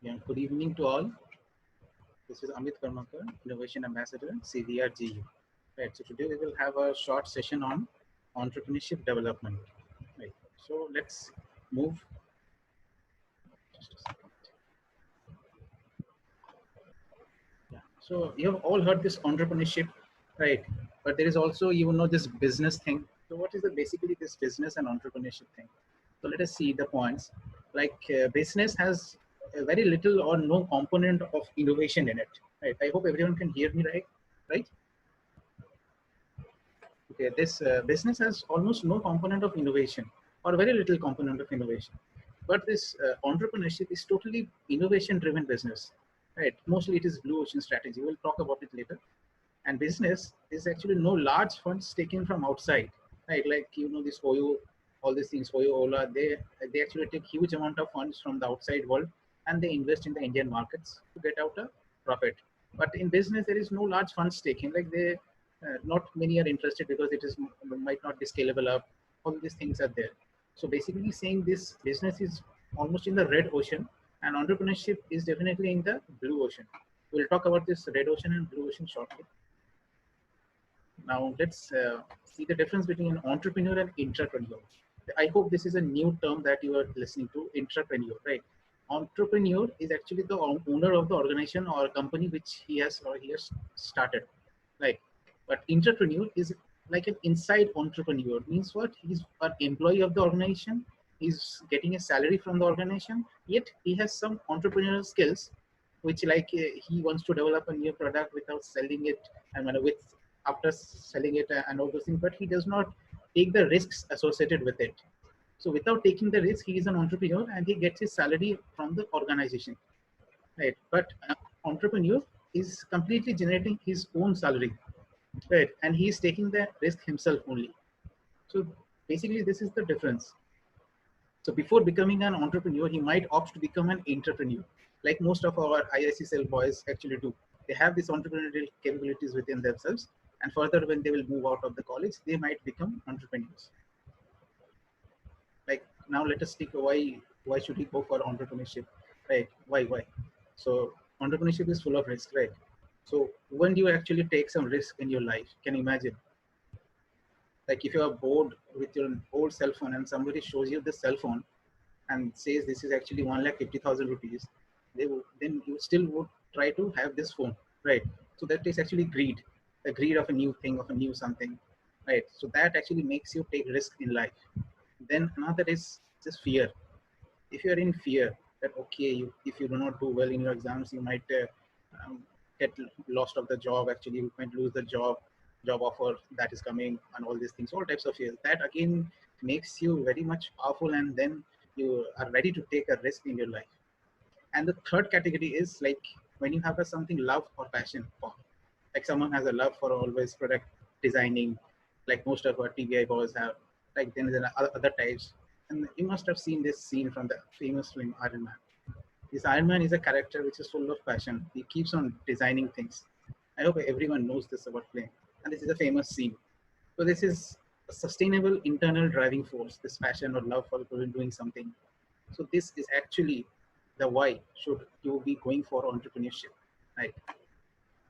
Yeah, good evening to all. This is Amit Karmakar, Innovation Ambassador, CVRGU. Right. So today we will have a short session on entrepreneurship development. Right. So let's move. Just a second. Yeah. So you have all heard this entrepreneurship, right? But there is also this business thing. So what is the basically this business and entrepreneurship thing? So let us see the points. Like business has a very little or no component of innovation in it. Right. I hope everyone can hear me right. Right. Okay, this business has almost no component of innovation or very little component of innovation. But this entrepreneurship is totally innovation driven business, right? Mostly it is blue ocean strategy. We'll talk about it later. And business is actually no large funds taken from outside, right? Like, this Oyo, all these things, Oyo, Ola, they actually take huge amount of funds from the outside world and they invest in the Indian markets to get out a profit. But in business, there is no large funds taken. Like not many are interested because it is might not be scalable up. All these things are there. So basically, saying this business is almost in the red ocean, and entrepreneurship is definitely in the blue ocean. We'll talk about this red ocean and blue ocean shortly. Now let's see the difference between an entrepreneur and intrapreneur. I hope this is a new term that you are listening to, intrapreneur, right? Entrepreneur is actually the owner of the organization or company which he has started, right? But intrapreneur is like an inside entrepreneur. Means what? He's an employee of the organization. He's getting a salary from the organization. Yet he has some entrepreneurial skills, which like he wants to develop a new product without selling it, and with after selling it and all those things, but he does not take the risks associated with it. So without taking the risk, he is an entrepreneur and he gets his salary from the organization, right? But entrepreneur is completely generating his own salary, right? And he is taking the risk himself only. So basically, this is the difference. So before becoming an entrepreneur, he might opt to become an entrepreneur, like most of our IICCL boys actually do. They have these entrepreneurial capabilities within themselves, and further, when they will move out of the college, they might become entrepreneurs. Like now, let us take why should he go for entrepreneurship, right? Why? So entrepreneurship is full of risk, right? So when do you actually take some risk in your life? Can you imagine? Like if you are bored with your old cell phone and somebody shows you the cell phone and says this is actually 1,50,000 rupees, then you still would try to have this phone, right? So that is actually greed, the greed of a new thing, of a new something, right? So that actually makes you take risk in life. Then another is just fear. If you are in fear that okay, if you do not do well in your exams, you might um, get lost of the job. Actually, you might lose the job offer that is coming, and all these things, all types of fears. That again makes you very much powerful, and then you are ready to take a risk in your life. And the third category is like when you have a something love or passion for, like someone has a love for always product designing, like most of our TBI boys have. Like then there are other types, and you must have seen this scene from the famous film Iron Man. This Iron Man is a character which is full of passion. He keeps on designing things. I hope everyone knows this about film, and this is a famous scene. So this is a sustainable internal driving force, this passion or love for doing something. So this is actually the why should you be going for entrepreneurship, right?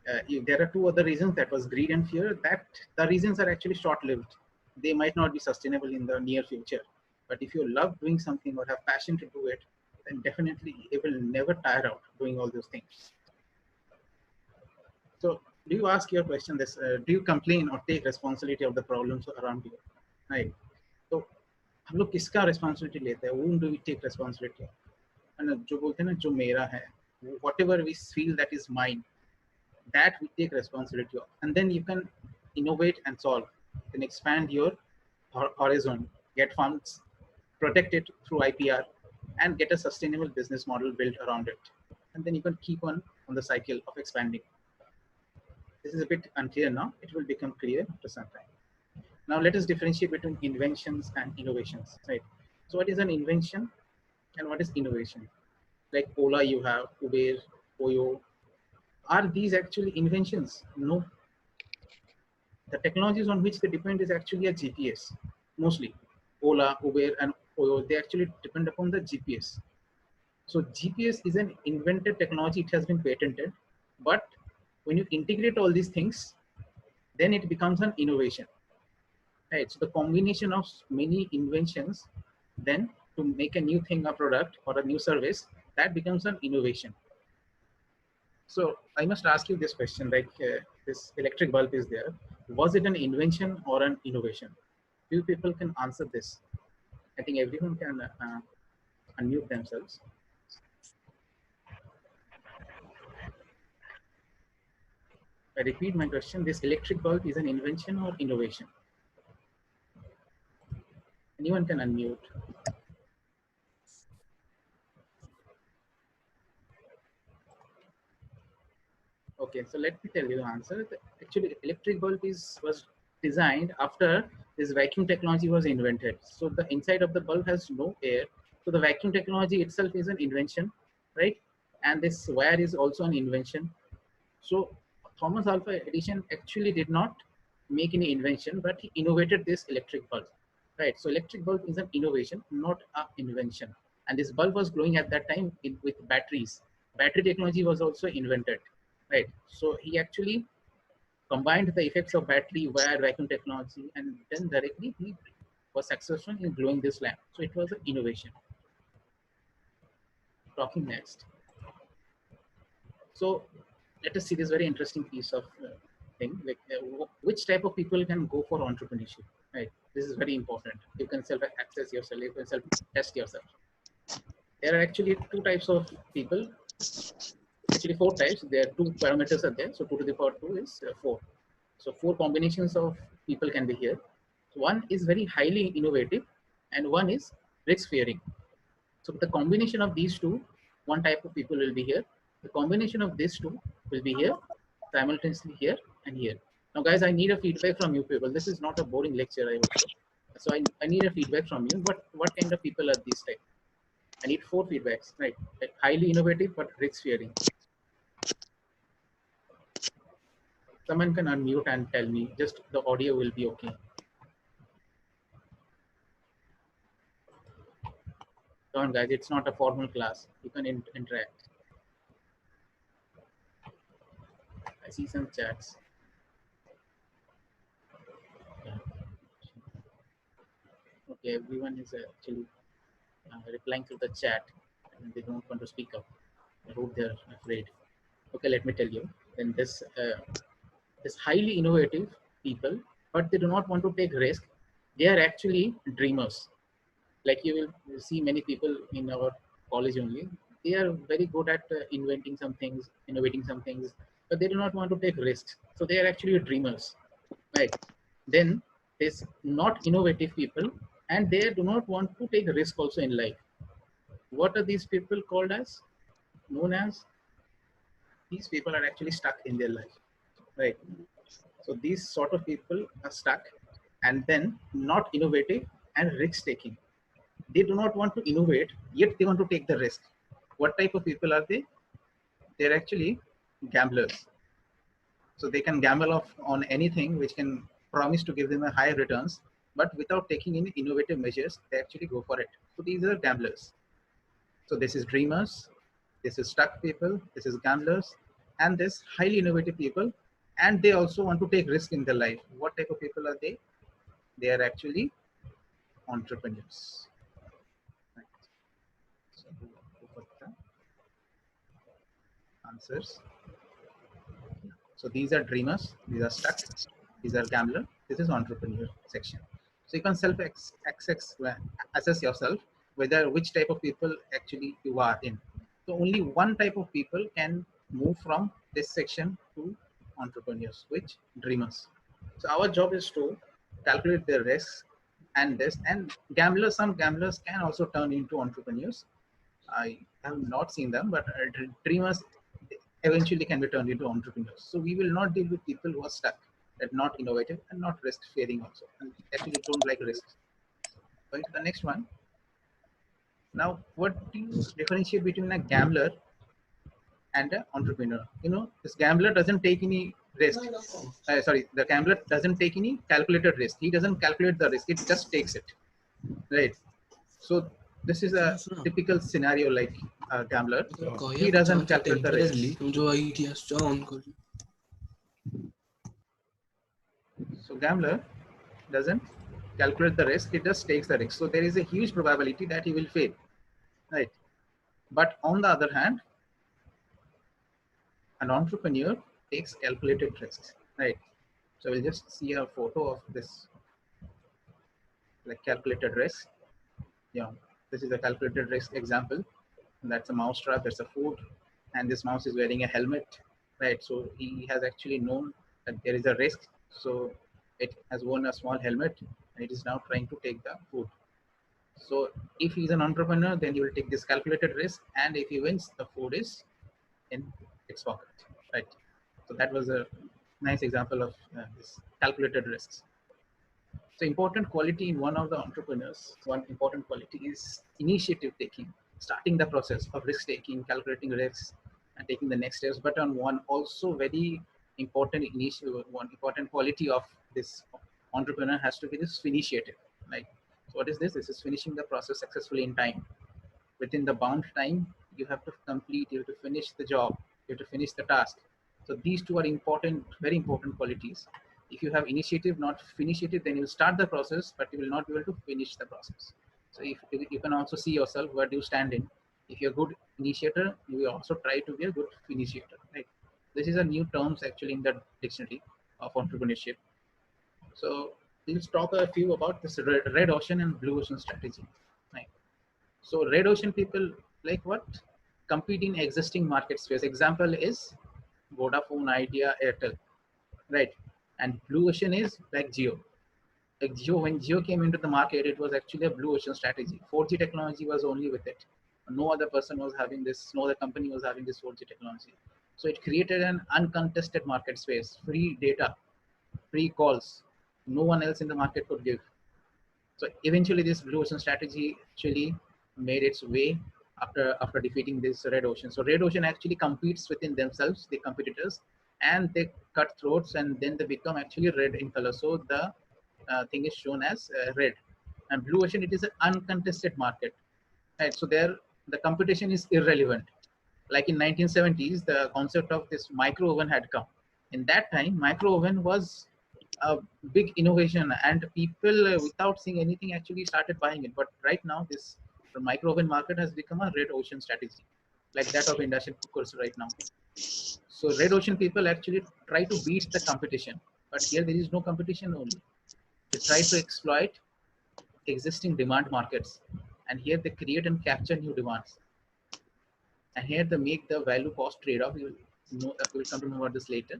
There are two other reasons, that was greed and fear. That the reasons are actually short-lived. They might not be sustainable in the near future. But if you love doing something or have passion to do it, then definitely it will never tire out doing all those things. So do you ask your question this, do you complain or take responsibility of the problems around you, right? तो हम लोग किसका responsibility लेते हैं? Whom do we take responsibility of? है ना, जो बोलते हैं ना, जो मेरा है, whatever we feel that is mine, that we take responsibility of, and then you can innovate and solve, then expand your horizon, get funds, protect it through IPR, and get a sustainable business model built around it, and then you can keep on the cycle of expanding. This is a bit unclear now. It will become clear after some time. Now let us differentiate between inventions and innovations, right? So what is an invention and what is innovation? Like Ola, you have Uber, Oyo. Are these actually inventions? No. The technologies on which they depend is actually a GPS. Mostly Ola, Uber, and Oyo, they actually depend upon the GPS. So GPS is an invented technology. It has been patented, but when you integrate all these things, then it becomes an innovation, right? So the combination of many inventions, then to make a new thing, a product or a new service, that becomes an innovation. So I must ask you this question, like this electric bulb is there. Was it an invention or an innovation? Few people can answer this. I think everyone can unmute themselves. I repeat my question. This electric bulb is an invention or innovation? Anyone can unmute. Okay, so let me tell you the answer. Actually, electric bulb was designed after this vacuum technology was invented. So the inside of the bulb has no air. So the vacuum technology itself is an invention, right? And this wire is also an invention. So Thomas Alva Edison actually did not make any invention, but he innovated this electric bulb, right? So electric bulb is an innovation, not an invention. And this bulb was growing at that time with batteries. Battery technology was also invented, right? So he actually combined the effects of battery, wire, vacuum technology, and then directly he was successful in growing this lamp. So it was an innovation. Talking next. So let us see this very interesting piece of thing. Like which type of people can go for entrepreneurship, right? This is very important. You can self-access yourself. You can self-test yourself. There are actually two types of people. Actually, four types. There are two parameters are there. So 2 to the power 2 is 4. So 4 combinations of people can be here. So one is very highly innovative, and one is risk-fearing. So the combination of these two, one type of people will be here. The combination of these two will be here, simultaneously here and here. Now, guys, I need a feedback from you people. This is not a boring lecture, I hope so. So I need a feedback from you. What kind of people are these type? I need 4 feedbacks, right? Like highly innovative but risk-fearing. Someone can unmute and tell me. Just the audio will be okay. Come on, guys. It's not a formal class. You can interact. I see some chats. Okay, everyone is actually replying to the chat and they don't want to speak up. I hope they're afraid. Okay, let me tell you. Then this highly innovative people, but they do not want to take risk. They are actually dreamers. Like you will see many people in our college only. They are very good at inventing some things, innovating some things, but they do not want to take risks. So they are actually dreamers, right? Then there's not innovative people, and they do not want to take risk also in life. What are these people called as? Known as? These people are actually stuck in their life, right? So these sort of people are stuck and then not innovative and risk taking. They do not want to innovate, yet they want to take the risk. What type of people are they? They're actually gamblers. So they can gamble off on anything which can promise to give them a higher returns, but without taking any innovative measures, they actually go for it. So these are gamblers. So this is dreamers, this is stuck people, this is gamblers, and this highly innovative people, and they also want to take risk in their life. What type of people are they? They are actually entrepreneurs. Right. So go for the answers. So these are dreamers, these are stuck, these are gambler, this is entrepreneur section. So you can assess yourself whether which type of people actually you are in. So only one type of people can move from this section to entrepreneurs, which dreamers. So our job is to calculate their risks and this, and gamblers, some gamblers can also turn into entrepreneurs. I have not seen them, but dreamers eventually can be turned into entrepreneurs. So we will not deal with people who are stuck, that not innovative and not risk fearing also, and actually don't like risks. Going to the next one. Now, what do you differentiate between a gambler and an entrepreneur? You know, this gambler doesn't take any risk. Sorry, the gambler doesn't take any calculated risk. He doesn't calculate the risk. It just takes it, right? So this is a typical scenario. Like gambler, he doesn't calculate the risks. So gambler doesn't calculate the risk, he just takes the risk. So there is a huge probability that he will fail, right? But on the other hand, an entrepreneur takes calculated risks, right? So we'll just see a photo of this, like calculated risk. Yeah, this is a calculated risk example. That's a mouse trap, that's a food, and this mouse is wearing a helmet, right? So he has actually known that there is a risk. So it has worn a small helmet and it is now trying to take the food. So if he's an entrepreneur, then he will take this calculated risk, and if he wins, the food is in its pocket, right? So that was a nice example of this calculated risks. So important quality in one of the entrepreneurs, one important quality is initiative taking, starting the process of risk taking, calculating risks, and taking the next steps. But on one also very important initiative, one important quality of this entrepreneur has to be this initiative. Like, so what is this? This is finishing the process successfully in time. Within the bound time, you have to complete, you have to finish the job, you have to finish the task. So these two are important, very important qualities. If you have initiative, not initiative, then you will start the process, but you will not be able to finish the process. So if you can also see yourself, where do you stand in? If you're a good initiator, you will also try to be a good initiator, right? This is a new terms actually in the dictionary of entrepreneurship. So let's talk a few about this red ocean and blue ocean strategy, right? So red ocean people like what? Compete in existing market space. Example is Vodafone, Idea, Airtel, right? And blue ocean is like Geo. Like Geo, when Geo came into the market, it was actually a blue ocean strategy. 4G technology was only with it. No other person was having this, no other company was having this 4G technology. So it created an uncontested market space, free data, free calls. No one else in the market could give. So eventually this blue ocean strategy actually made its way after defeating this red ocean. So red ocean actually competes within themselves, the competitors, and they cut throats, and then they become actually red in color. So the thing is shown as red. And blue ocean, it is an uncontested market, right? So there the competition is irrelevant. Like in 1970s, the concept of this micro oven had come. In that time, micro oven was a big innovation, and people without seeing anything actually started buying it. But right now, this the micro oven market has become a red ocean strategy, like that of induction cookers right now. So red ocean people actually try to beat the competition, but here there is no competition only. They try to exploit existing demand markets, and here they create and capture new demands. And here they make the value cost trade-off. You know, we'll come to know about this later.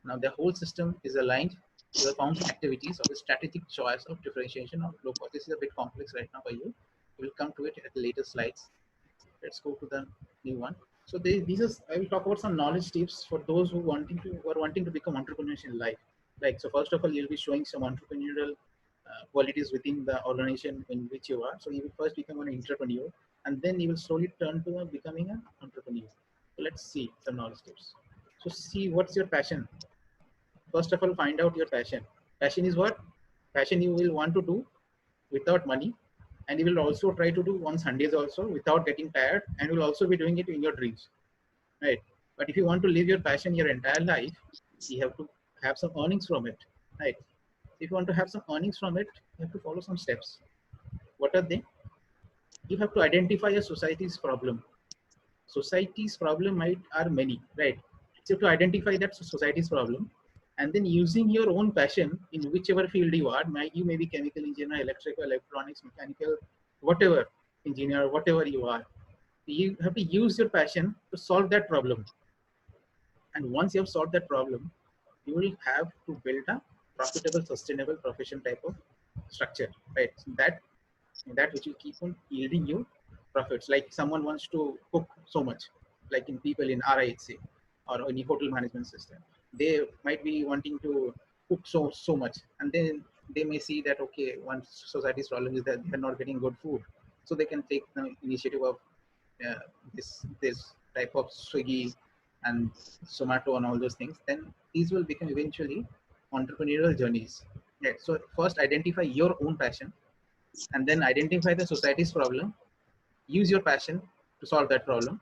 Now the whole system is aligned to the founding activities of the strategic choice of differentiation of low cost. This is a bit complex right now for you. We'll come to it at the later slides. Let's go to the new one. So these are, I will talk about some knowledge tips for those who are wanting to become entrepreneurs in life. Like, so first of all, you'll be showing some entrepreneurial qualities within the organization in which you are. So you will first become an entrepreneur, and then you will slowly turn to becoming an entrepreneur. So let's see some knowledge tips. So see, what's your passion? First of all, find out your passion. Passion is what? Passion you will want to do without money, and you will also try to do on Sundays also without getting tired, and you will also be doing it in your dreams, right? But if you want to live your passion your entire life, you have to have some earnings from it, right? If you want to have some earnings from it, you have to follow some steps. What are they? You have to identify a society's problem. Society's problem are many, right? So you have to identify that society's problem, and then using your own passion in whichever field you are, you may be chemical engineer, electrical, electronics, mechanical, whatever engineer, whatever you are, you have to use your passion to solve that problem. And once you have solved that problem, you will have to build a profitable, sustainable profession type of structure, right? So that which will keep on yielding you profits. Like someone wants to cook so much, like in people in RIHC or any hotel management system, they might be wanting to cook so much, and then they may see that okay, one society's problem is that they're not getting good food, so they can take the initiative of this type of Swiggy and Zomato and all those things. Then these will become eventually entrepreneurial journeys. Right. So first identify your own passion, and then identify the society's problem. Use your passion to solve that problem,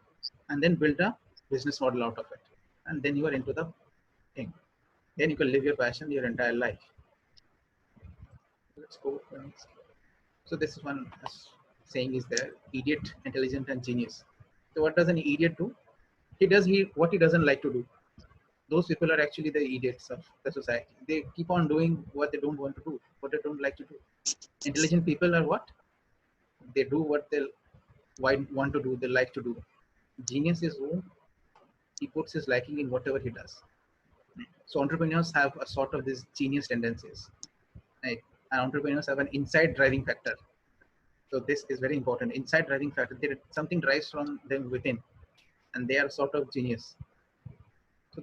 and then build a business model out of it. And then you are into the thing. Then you can live your passion your entire life. Let's go to the next. So this is one saying is there: idiot, intelligent, and genius. So what does an idiot do? He does what he doesn't like to do. Those people are actually the idiots of the society. They keep on doing what they don't want to do, what they don't like to do. Intelligent people are what? They do what they want to do, they like to do. Genius is who he puts his liking in whatever he does. So entrepreneurs have a sort of this genius tendencies. Right? And entrepreneurs have an inside driving factor. So this is very important. Inside driving factor. Something drives from them within, and they are sort of genius. So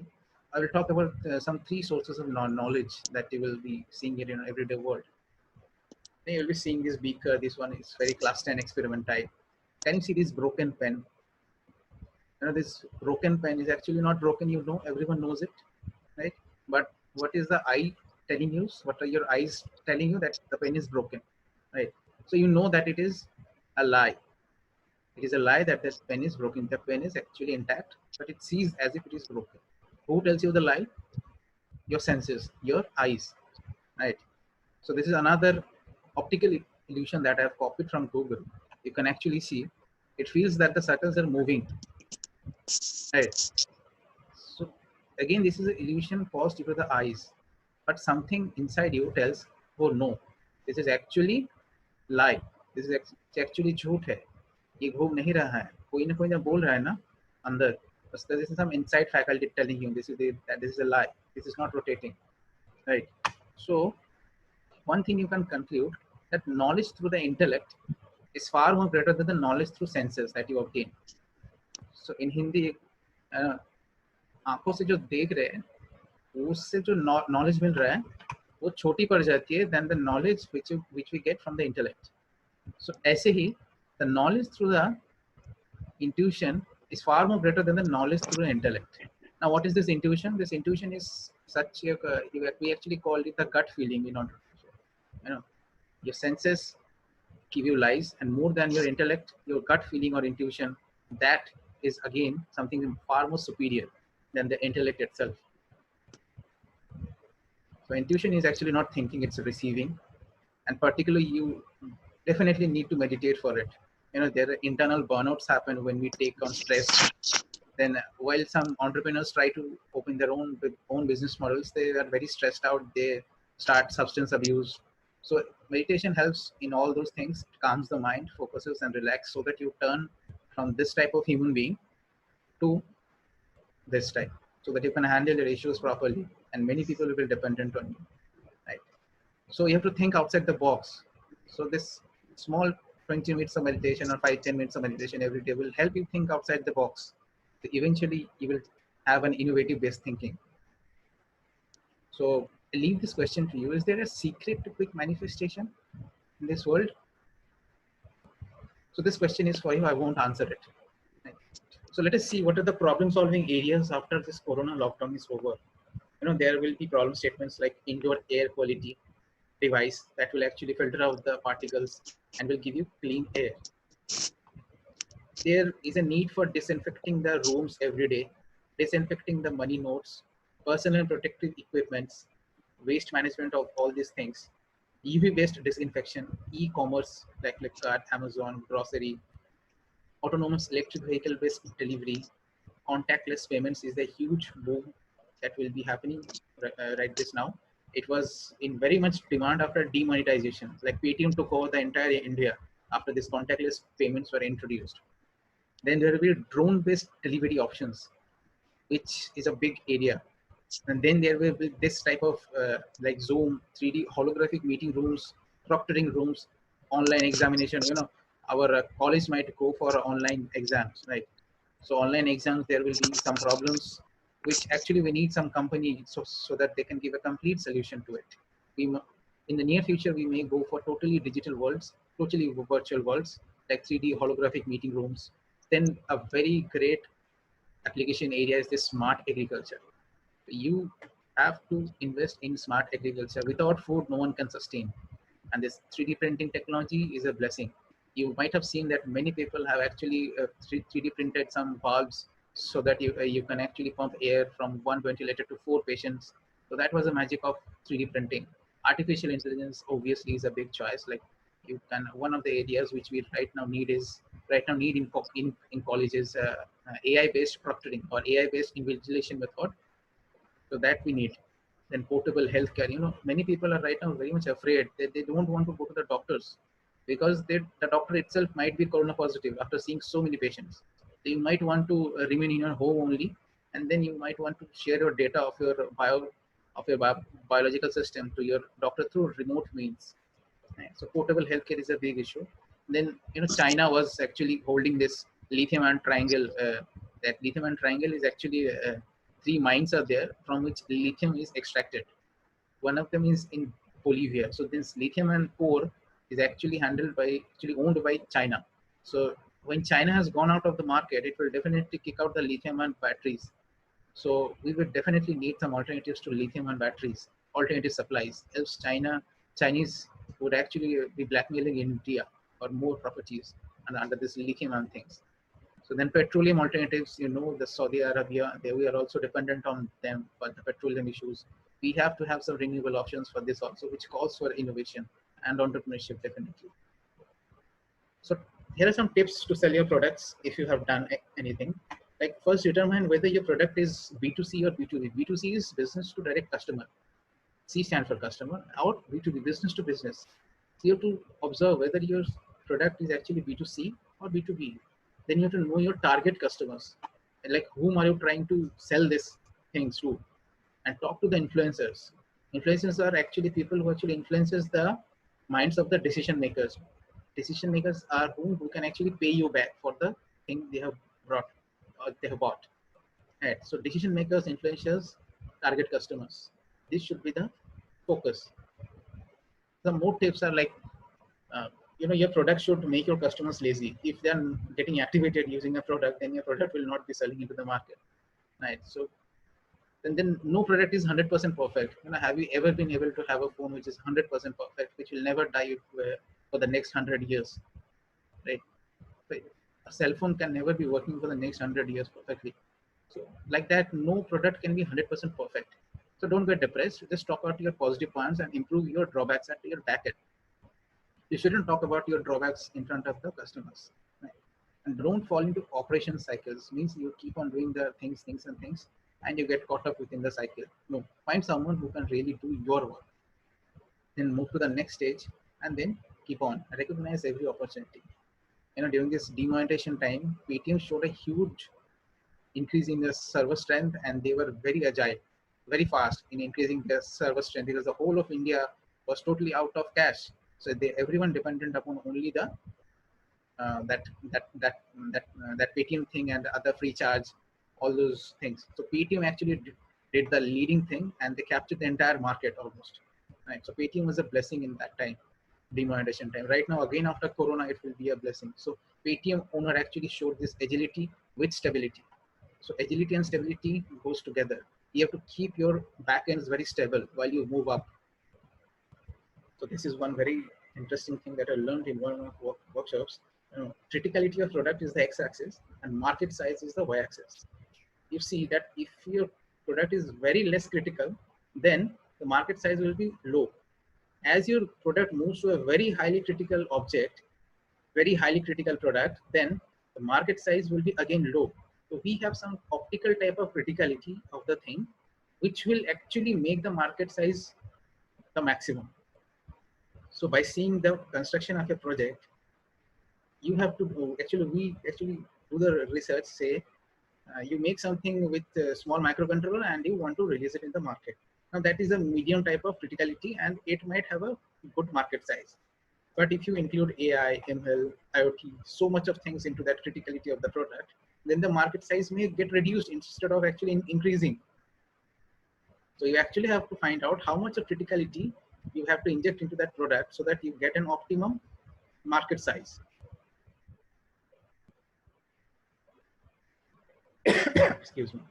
I will talk about some three sources of knowledge that you will be seeing it in everyday world. Then you'll be seeing this beaker. This one is very class 10 experiment type. Can you see this broken pen? This broken pen is actually not broken. Everyone knows it, right? But what is the eye telling you? What are your eyes telling you? That the pen is broken, right? So you know that it is a lie. It is a lie that the pen is broken. The pen is actually intact, but it sees as if it is broken. Who tells you the lie? Your senses, your eyes, right? So this is another optical illusion that I have copied from Google. You can actually see it feels that the circles are moving, right? So again, this is an illusion caused due to the eyes, but something inside you tells, oh no, this is actually lie. This is actually झूठ है. ये घूम नहीं रहा है. कोई ना बोल रहा है ना अंदर. But there is some inside faculty telling you that this is a lie. This is not rotating, right? So one thing you can conclude that knowledge through the intellect is far more greater than the knowledge through senses that you obtain. So in Hindi, आंखों से जो देख रहे हैं उससे जो knowledge मिल रहा है वो छोटी पड़ जाती है than the knowledge which we get from the intellect. So ऐसे ही the knowledge through the intuition is far more greater than the knowledge through the intellect. Now what is this intuition? This intuition is such a we actually call it the gut feeling in entrepreneurship. Your senses give you lies, and more than your intellect, your gut feeling or intuition, that is again something far more superior than the intellect itself. So intuition is actually not thinking, it's receiving, and particularly you definitely need to meditate for it. There are internal burnouts happen when we take on stress. Then while some entrepreneurs try to open their own business models, they are very stressed out. They start substance abuse. So meditation helps in all those things. It calms the mind, focuses and relax, so that you turn from this type of human being to this type, so that you can handle your issues properly. And many people will be dependent on you, right? So you have to think outside the box. So this small 20 minutes of meditation or 5-10 minutes of meditation every day will help you think outside the box. So eventually you will have an innovative based thinking. So I leave this question to you. Is there a secret to quick manifestation in this world? So this question is for you. I won't answer it. Right. So let us see what are the problem solving areas after this corona lockdown is over. There will be problem statements like indoor air quality device that will actually filter out the particles and will give you clean air. There is a need for disinfecting the rooms every day, disinfecting the money notes, personal protective equipments, waste management of all these things, UV-based disinfection, e-commerce like Flipkart, Amazon, grocery, autonomous electric vehicle-based delivery, contactless payments is a huge boom that will be happening right this now. It was in very much demand after demonetization. Like Paytm took over the entire India after these contactless payments were introduced. Then there will be drone-based delivery options, which is a big area. And then there will be this type of like Zoom, 3D holographic meeting rooms, proctoring rooms, online examination. Our college might go for online exams, right? So online exams, there will be some problems, which actually we need some company so that they can give a complete solution to it. In the near future, we may go for totally digital worlds, totally virtual worlds, like 3D holographic meeting rooms. Then a very great application area is this smart agriculture. You have to invest in smart agriculture. Without food, no one can sustain. And this 3D printing technology is a blessing. You might have seen that many people have actually 3D printed some valves so that you can actually pump air from one ventilator to 4 patients. So that was the magic of 3D printing. Artificial intelligence obviously is a big choice. Like you can, one of the areas which we right now need in colleges, AI based proctoring or AI based invigilation method. So that we need. Then portable healthcare. Many people are right now very much afraid that they don't want to go to the doctors because the doctor itself might be corona positive after seeing so many patients. So you might want to remain in your home only, and then you might want to share your data of your biological system to your doctor through remote means. Right. So portable healthcare is a big issue. Then China was actually holding this lithium ion triangle. That lithium ion triangle is actually 3 mines are there from which lithium is extracted. One of them is in Bolivia. So this lithium ion core is actually owned by China. So when China has gone out of the market, it will definitely kick out the lithium ion batteries. So we would definitely need some alternatives to lithium-ion batteries, alternative supplies. Else Chinese would actually be blackmailing India for more properties and under this lithium-ion things. So then petroleum alternatives, the Saudi Arabia, we are also dependent on them for the petroleum issues. We have to have some renewable options for this also, which calls for innovation and entrepreneurship definitely. So here are some tips to sell your products if you have done anything. Like first, determine whether your product is B2C or B2B. B2C is business to direct customer. C stands for customer, or B2B, business to business. So you have to observe whether your product is actually B2C or B2B. Then you have to know your target customers, and like whom are you trying to sell this things to, and talk to the influencers. Influencers are actually people who actually influences the minds of the decision makers. Decision makers are who can actually pay you back for the thing they have brought or they have bought. Right. So decision makers, influencers, target customers. This should be the focus. The more tips are like, uh, your product should make your customers lazy. If they are getting activated using a product, then your product will not be selling into the market. Right. So then no product is 100% perfect. Have you ever been able to have a phone which is 100% perfect, which will never die for the next 100 years, right? So a cell phone can never be working for the next 100 years perfectly. So like that, no product can be 100% perfect. So don't get depressed. Just talk about your positive points and improve your drawbacks at your back end. You shouldn't talk about your drawbacks in front of the customers. Right? And don't fall into operation cycles. Means you keep on doing the things, and you get caught up within the cycle. No, find someone who can really do your work. Then move to the next stage, and then keep on. Recognize every opportunity. During this demonetization time, Paytm showed a huge increase in their server strength, and they were very agile, very fast in increasing their server strength because the whole of India was totally out of cash. So everyone dependent upon only the that that Paytm thing and other free charge, all those things. So Paytm actually did the leading thing, and they captured the entire market almost. Right. So Paytm was a blessing in that time, demonetization time. Right now, again after Corona, it will be a blessing. So Paytm owner actually showed this agility with stability. So agility and stability goes together. You have to keep your back ends very stable while you move up. So this is one very interesting thing that I learned in one of my workshops. Criticality of product is the x-axis and market size is the y-axis. You see that if your product is very less critical, then the market size will be low. As your product moves to a very highly critical object, very highly critical product, then the market size will be again low. So we have some optical type of criticality of the thing, which will actually make the market size the maximum. So by seeing the construction of a project, you have to we actually do the research. Say you make something with a small microcontroller and you want to release it in the market. Now that is a medium type of criticality, and it might have a good market size. But if you include AI, ML, IoT, so much of things into that criticality of the product, then the market size may get reduced instead of actually increasing. So you actually have to find out how much of criticality you have to inject into that product so that you get an optimum market size. Excuse me.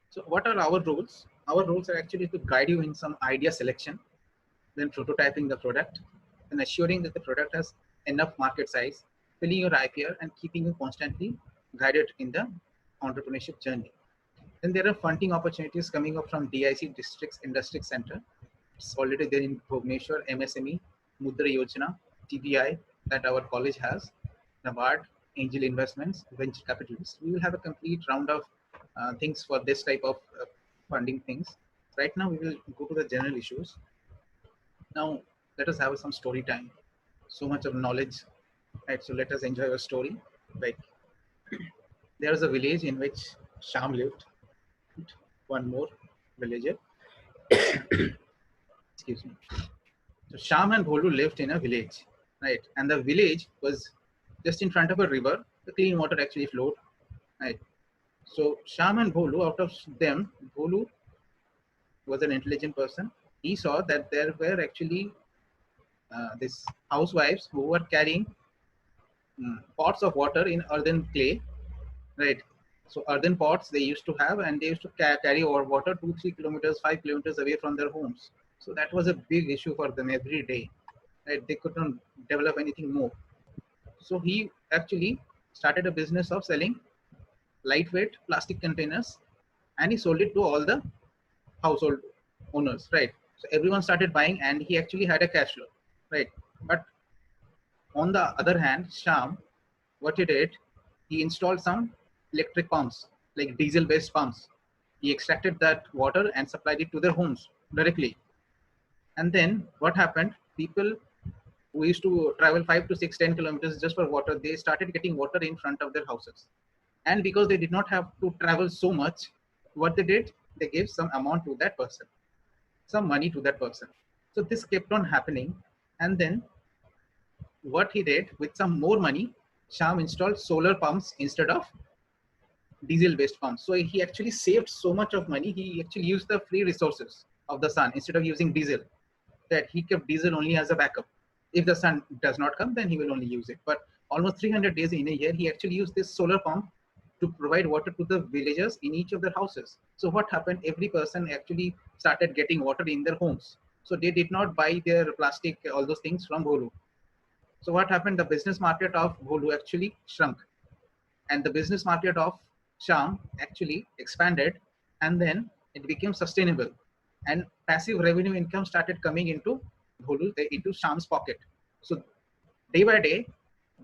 So what are our roles? Our roles are actually to guide you in some idea selection, then prototyping the product, and assuring that the product has enough market size, filling your IPR and keeping you constantly guided in the entrepreneurship journey. Then there are funding opportunities coming up from DIC Districts Industry Center. It's already there in Bhubaneswar, MSME, Mudra Yojana, TBI that our college has, NABARD, Angel Investments, Venture Capitalists. We will have a complete round of things for this type of funding things. Right now, we will go to the general issues. Now, let us have some story time. So much of knowledge, right? So let us enjoy a story. Like there was a village in which Sham lived. One more villager. Excuse me. So Sham and Bholu lived in a village, right? And the village was just in front of a river. The clean water actually flowed, right? So Sham and Bholu, out of them, Bholu was an intelligent person. He saw that there were actually these housewives who were carrying pots of water in earthen clay, right? So earthen pots they used to have, and they used to carry over water 2-3 kilometers, 5 kilometers away from their homes. So that was a big issue for them every day, right? They could not develop anything more. So he actually started a business of selling lightweight plastic containers, and he sold it to all the household owners, right? So everyone started buying, and he actually had a cash flow, right? But on the other hand, Sham, what he did, he installed some electric pumps, like diesel-based pumps. He extracted that water and supplied it to their homes directly. And then what happened? People who used to travel 5 to 6, 10 kilometers just for water, they started getting water in front of their houses. And because they did not have to travel so much, what they did, they gave some amount to that person, some money to that person. So this kept on happening. And then what he did, with some more money, Sham installed solar pumps instead of diesel based pumps. So he actually saved so much of money. He actually used the free resources of the sun instead of using diesel, that he kept diesel only as a backup. If the sun does not come, then he will only use it. But almost 300 days in a year, he actually used this solar pump to provide water to the villagers in each of their houses. So what happened? Every person actually started getting water in their homes. So they did not buy their plastic, all those things from Bholu. So what happened? The business market of Bholu actually shrunk, and the business market of Sham actually expanded, and then it became sustainable, and passive revenue income started coming into Bholu, into Sham's pocket. So day by day,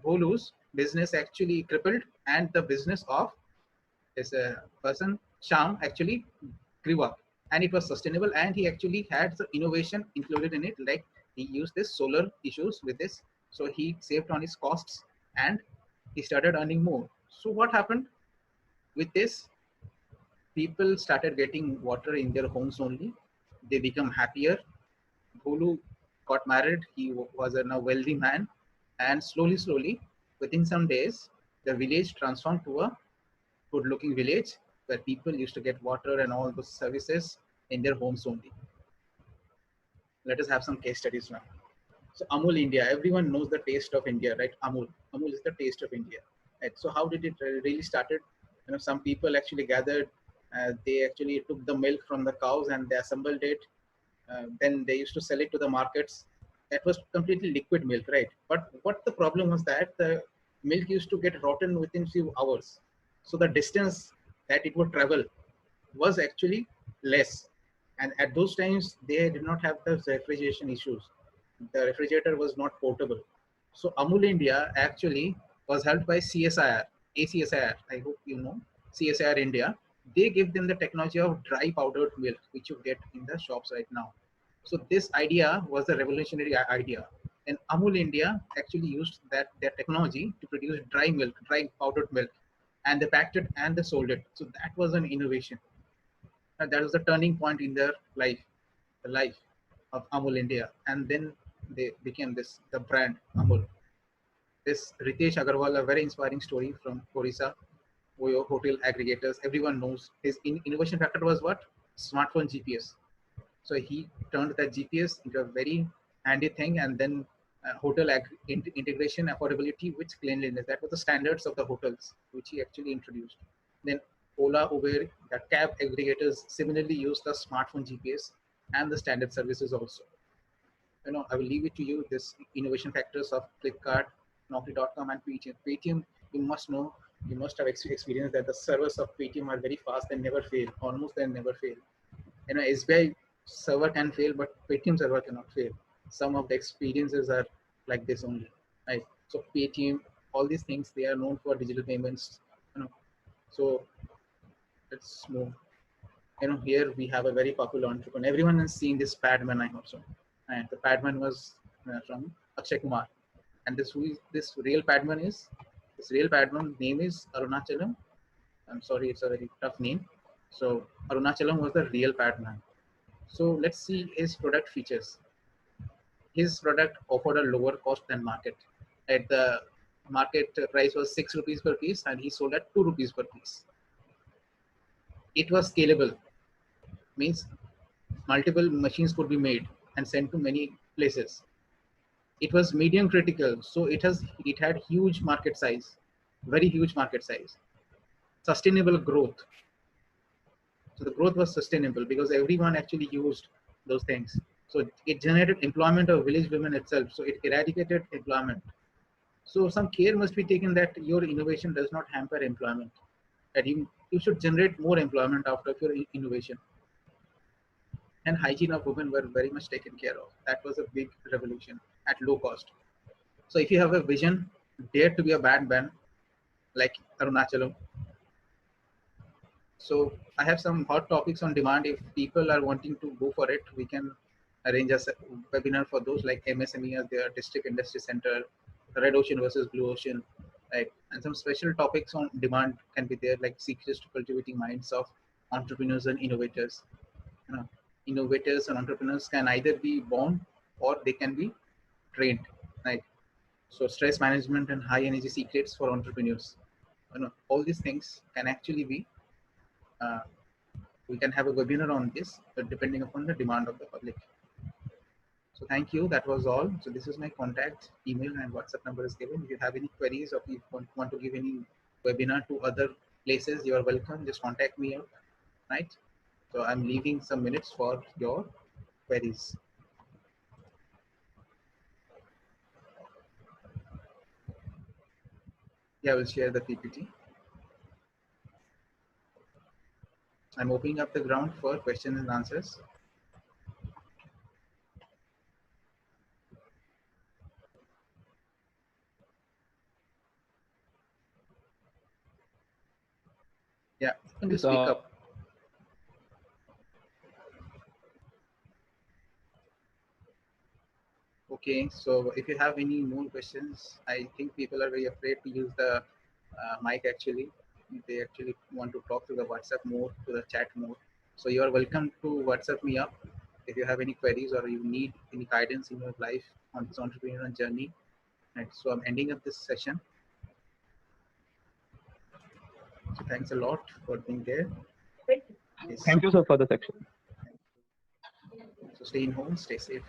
Bholu's business actually crippled, and the business of this person Sham actually grew up, and it was sustainable, and he actually had the innovation included in it. Like he used this solar issues with this, so he saved on his costs, and he started earning more. So what happened with this? People started getting water in their homes only. They become happier. Bholu got married. He was a now wealthy man, and slowly, within some days, the village transformed to a good-looking village where people used to get water and all those services in their homes only. Let us have some case studies now. So Amul India, everyone knows the taste of India, right? Amul is the taste of India, right? So how did it really started? Some people actually gathered. They actually took the milk from the cows and they assembled it. Then they used to sell it to the markets. That was completely liquid milk, right? But what the problem was that the milk used to get rotten within few hours. So the distance that it would travel was actually less. And at those times, they did not have the refrigeration issues. The refrigerator was not portable. So Amul India actually was helped by CSIR, ACSIR. I hope you know CSIR India. They give them the technology of dry powdered milk, which you get in the shops right now. So this idea was the revolutionary idea. And Amul India actually used that their technology to produce dry milk, dry powdered milk, and they packed it and they sold it. So that was an innovation. And that was the turning point in their life, the life of Amul India. And then they became this the brand Amul. This Ritesh Agarwal, a very inspiring story from Orissa, Oyo hotel aggregators. Everyone knows his innovation factor was what? Smartphone GPS. So he turned that GPS into a very handy thing, and then hotel integration, affordability with cleanliness. That was the standards of the hotels, which he actually introduced. Then Ola, Uber, the cab aggregators similarly use the smartphone GPS and the standard services also. I will leave it to you. This innovation factors of Flipkart, Naukri.com, and Paytm. Paytm, you must know, you must have experienced that the servers of Paytm are very fast and never fail. Almost they never fail. SBI server can fail, but Paytm server cannot fail. Some of the experiences are like this only, right? So Paytm, all these things, they are known for digital payments. So let's move. Here we have a very popular entrepreneur. Everyone has seen this Padman, I hope so. And the Padman was from Akshay Kumar. And this real Padman is? This real Padman name is Arunachalam. I'm sorry, it's a very tough name. So Arunachalam was the real Padman. So let's see his product features. His product offered a lower cost than market. At the market price was 6 rupees per piece, and he sold at 2 rupees per piece. It was scalable, means multiple machines could be made and sent to many places. It was medium critical, so it had huge market size, very huge market size. Sustainable growth. So the growth was sustainable because everyone actually used those things. So it generated employment of village women itself. So it eradicated employment. So some care must be taken that your innovation does not hamper employment. That you should generate more employment out of your innovation. And hygiene of women were very much taken care of. That was a big revolution at low cost. So if you have a vision, dare to be a bad man like Arunachalam. So I have some hot topics on demand. If people are wanting to go for it, we can arrange a webinar for those, like MSME as their district industry center, Red Ocean versus Blue Ocean, right? And some special topics on demand can be there, like secrets to cultivating minds of entrepreneurs and innovators. Innovators and entrepreneurs can either be born or they can be trained, right? So stress management and high energy secrets for entrepreneurs. All these things can actually be we can have a webinar on this, depending upon the demand of the public. So thank you. That was all. So this is my contact email and WhatsApp number is given. If you have any queries or if you want to give any webinar to other places, you are welcome. Just contact me out, right? So I'm leaving some minutes for your queries. Yeah, I will share the PPT. I'm opening up the ground for questions and answers. Yeah, you can just speak up. Okay, so if you have any more questions, I think people are very afraid to use the mic actually. They actually want to talk to the WhatsApp more, to the chat more. So you are welcome to WhatsApp me up if you have any queries or you need any guidance in your life on this entrepreneurial journey. Right, so I'm ending up this session. So thanks a lot for being there. Thank you, sir, for the section. So stay in home, stay safe.